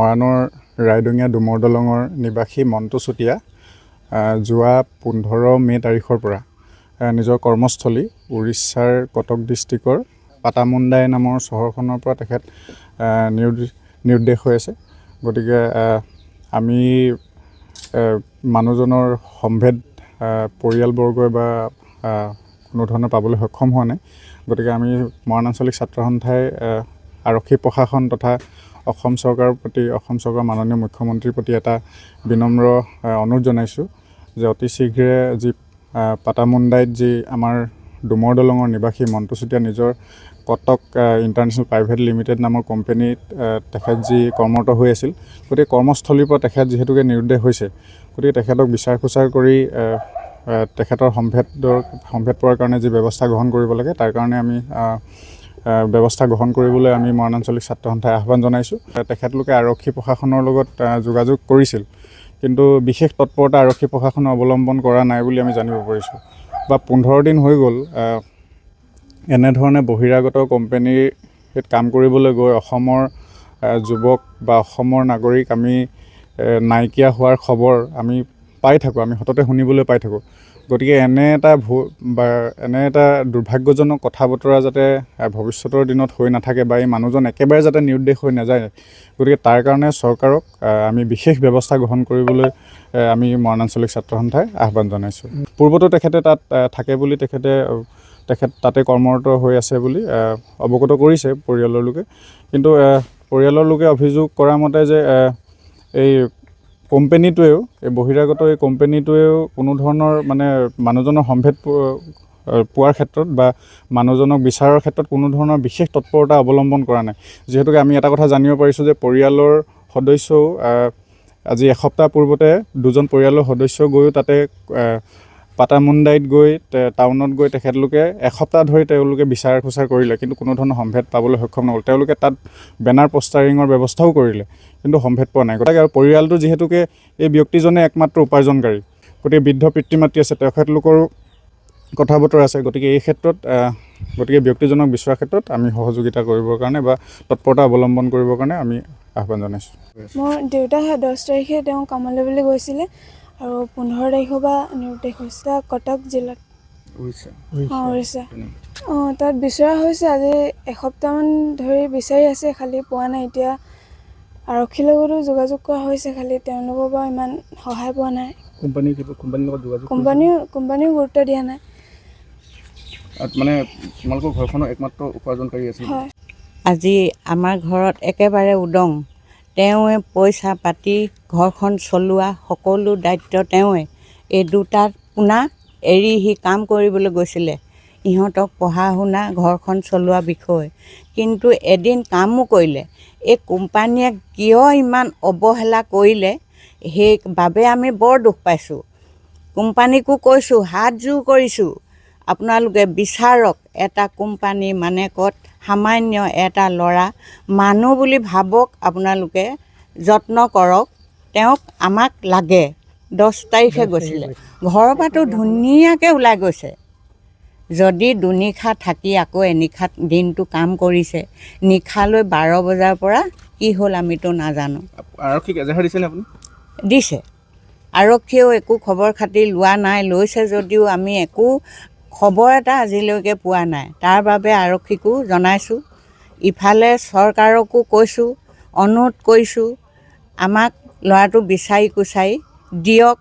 মৰাণৰ ৰাইডঙীয়া ডুমৰ দলঙৰ নিবাসী মণ্টু চুতীয়া যোৱা 15 মে তাৰিখৰ পৰা নিজৰ কৰ্মস্থলী উৰিষ্যাৰ কটক ডিষ্ট্ৰিক্টৰ পাটামুণ্ডাই নামৰ চহৰখনৰ পৰা তেখেত নিৰুদ্দেশ হৈ আছে। গতিকে আমি মানুহজনৰ সম্ভেদ পৰিয়ালবৰ্গই বা কোনো ধৰণৰ পাবলৈ সক্ষম হোৱা নাই। গতিকে আমি মৰাণ আঞ্চলিক ছাত্ৰ সন্থাই আৰক্ষী প্ৰশাসন তথা অসম চৰকাৰৰ প্ৰতি অসম চৰকাৰৰ মাননীয় মুখ্যমন্ত্ৰীৰ প্ৰতি এটা বিনম্ৰ অনুৰোধ জনাইছোঁ যে অতি শীঘ্ৰে যি পাটামুণ্ডাইত যি আমাৰ ডুমৰ দলঙৰ নিবাসী মণ্টু চুতীয়া নিজৰ কটক ইণ্টাৰনেশ্যনেল প্ৰাইভেট লিমিটেড নামৰ কোম্পানীত তেখেত যি কৰ্মৰত হৈ আছিল, গতিকে কৰ্মস্থলীৰ পৰা তেখেত যিহেতুকে নিৰুদ্দেশ হৈছে, গতিকে তেখেতক বিচাৰ খোচাৰ কৰি তেখেতৰ সম্ভেদ পোৱাৰ কাৰণে যি ব্যৱস্থা গ্ৰহণ কৰিব লাগে তাৰ কাৰণে আমি ব্যৱস্থা গ্ৰহণ কৰিবলৈ আমি মৰাণ আঞ্চলিক ছাত্ৰ সন্থাই আহ্বান জনাইছোঁ। তেখেতলোকে আৰক্ষী প্ৰশাসনৰ লগত যোগাযোগ কৰিছিল, কিন্তু বিশেষ তৎপৰতা আৰক্ষী প্ৰশাসনে অৱলম্বন কৰা নাই বুলি আমি জানিব পাৰিছোঁ। বা 15 দিন হৈ গ'ল এনেধৰণে বহিৰাগত কোম্পানীত কাম কৰিবলৈ গৈ অসমৰ যুৱক বা অসমৰ নাগৰিক আমি নাইকিয়া হোৱাৰ খবৰ আমি পাই থাকোঁ, আমি সততে শুনিবলৈ পাই থাকোঁ। গতিকে এনে এটা দুৰ্ভাগ্যজনক কথা বতৰা যাতে ভৱিষ্যতৰ দিনত হৈ নাথাকে বা এই মানুহজন একেবাৰে যাতে নিৰুদ্দেশ হৈ নাযায়, গতিকে তাৰ কাৰণে চৰকাৰক আমি বিশেষ ব্যৱস্থা গ্ৰহণ কৰিবলৈ আমি মৰাণ আঞ্চলিক ছাত্ৰ সন্থাই আহ্বান জনাইছোঁ। পূৰ্বতো তেখেতে তাত থাকে বুলি তেখেত তাতে কৰ্মৰত হৈ আছে বুলি অৱগত কৰিছে পৰিয়ালৰ লোকে, কিন্তু পৰিয়ালৰ লোকে অভিযোগ কৰা মতে যে এই কোম্পানীটোৱেও এই বহিৰাগত এই কোম্পানীটোৱেও কোনো ধৰণৰ মানে মানুহজনৰ সম্ভেদ পোৱাৰ ক্ষেত্ৰত বা মানুহজনক বিচাৰৰ ক্ষেত্ৰত কোনো ধৰণৰ বিশেষ তৎপৰতা অৱলম্বন কৰা নাই। যিহেতুকে আমি এটা কথা জানিব পাৰিছোঁ যে পৰিয়ালৰ সদস্যও আজি এসপ্তাহ পূৰ্বতে দুজন পৰিয়ালৰ সদস্য গৈও তাতে পাটামুণ্ডাইত গৈ টাউনত গৈ তেখেতলোকে এসপ্তাহ ধৰি তেওঁলোকে বিচাৰ খোচাৰ কৰিলে, কিন্তু কোনো ধৰণৰ সম্ভেদ পাবলৈ সক্ষম নহ'ল। তেওঁলোকে তাত বেনাৰ পোষ্টাৰিঙৰ ব্যৱস্থাও কৰিলে, কিন্তু সম্ভেদ পোৱা নাই। গতিকে আৰু পৰিয়ালটো যিহেতুকে এই ব্যক্তিজনে একমাত্ৰ উপাৰ্জনকাৰী, গতিকে বৃদ্ধ পিতৃ মাতৃ আছে, তেখেতলোকৰো কথা বতৰা আছে। গতিকে এই ক্ষেত্ৰত ব্যক্তিজনক বিচৰাৰ ক্ষেত্ৰত আমি সহযোগিতা কৰিবৰ কাৰণে বা তৎপৰতা অৱলম্বন কৰিবৰ কাৰণে আমি আহ্বান জনাইছোঁ। মোৰ দেউতা 10 তাৰিখে তেওঁ কামলৈ বুলি গৈছিলে আৰু 15 তাৰিখৰ পৰা নিৰুদ্দেশ হৈছে কটক জিলাত উৰিষ্যা। তাত বিচৰা হৈছে, আজি এসপ্তাহমান ধৰি বিচাৰি আছে, খালি পোৱা নাই। এতিয়া আৰক্ষীৰ লগতো যোগাযোগ কৰা হৈছে, খালি তেওঁলোকৰ পৰা ইমান সহায় পোৱা নাই। কোম্পানীও গুৰুত্ব দিয়া নাই। মানে তোমালোকৰ ঘৰখনৰ একমাত্ৰ উপাৰ্জনকাৰী আছিল। হয়। আজি আমাৰ ঘৰত একেবাৰে উদং। তেওঁৱে পইচা পাতি ঘৰখন চলোৱা সকলো দায়িত্ব তেওঁৱে। এই দুটা পোনা এৰি সি কাম কৰিবলৈ গৈছিলে, ইহঁতক পঢ়া শুনা ঘৰখন চলোৱা বিষয়। কিন্তু এদিন কামো কৰিলে, এই কোম্পানীয়ে কিয় ইমান অৱহেলা কৰিলে সেইবাবে আমি বৰ দুখ পাইছোঁ। কোম্পানীকো কৈছোঁ, হাত জোৰ কৰিছোঁ, আপোনালোকে বিচাৰক এটা কোম্পানী মানে ক'ত সামান্য এটা ল'ৰা মানুহ বুলি ভাবক, আপোনালোকে যত্ন কৰক, তেওঁক আমাক লাগে। 10 তাৰিখে গৈছিলে, ঘৰৰ পৰাতো ধুনীয়াকৈ ওলাই গৈছে। যদি দুনিশা থাকি আকৌ এনিশা দিনটো কাম কৰিছে, নিশালৈ 12 বজাৰ পৰা কি হ'ল আমিতো নাজানো। আৰক্ষীক এজাহাৰ দিছেনে আপুনি? দিছে। আৰক্ষীয়েও একো খবৰ খাতি লোৱা নাই, লৈছে যদিও আমি একো খবৰ এটা আজিলৈকে পোৱা নাই। তাৰ বাবে আৰক্ষীকো জনাইছোঁ, ইফালে চৰকাৰকো কৈছোঁ, অনুৰোধ কৰিছোঁ, আমাক ল'ৰাটো বিচাৰি কুচাৰি দিয়ক।